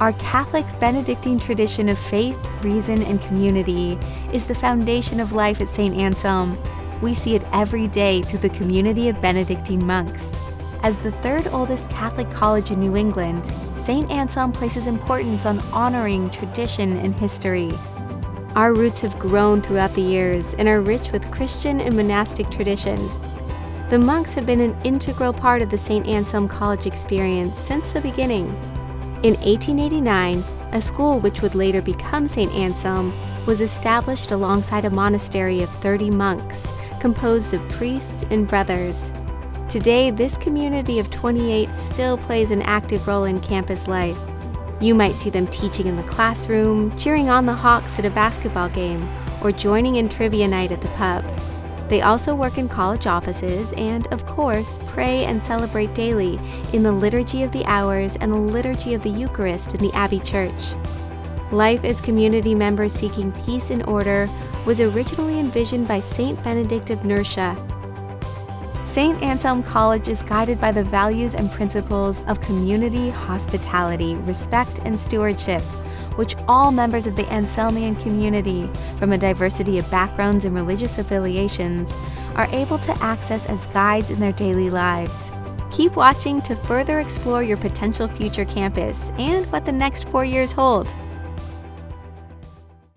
Our Catholic Benedictine tradition of faith, reason, and community is the foundation of life at Saint Anselm. We see it every day through the community of Benedictine monks. As the third oldest Catholic college in New England, Saint Anselm places importance on honoring tradition and history. Our roots have grown throughout the years and are rich with Christian and monastic tradition. The monks have been an integral part of the Saint Anselm College experience since the beginning. In 1889, a school which would later become Saint Anselm was established alongside a monastery of 30 monks, composed of priests and brothers. Today, this community of 28 still plays an active role in campus life. You might see them teaching in the classroom, cheering on the Hawks at a basketball game, or joining in trivia night at the pub. They also work in college offices and, of course, pray and celebrate daily in the Liturgy of the Hours and the Liturgy of the Eucharist in the Abbey Church. Life as community members seeking peace and order was originally envisioned by Saint Benedict of Nursia. Saint Anselm College is guided by the values and principles of community, hospitality, respect, and stewardship, which all members of the Anselmian community, from a diversity of backgrounds and religious affiliations, are able to access as guides in their daily lives. Keep watching to further explore your potential future campus and what the next 4 years hold.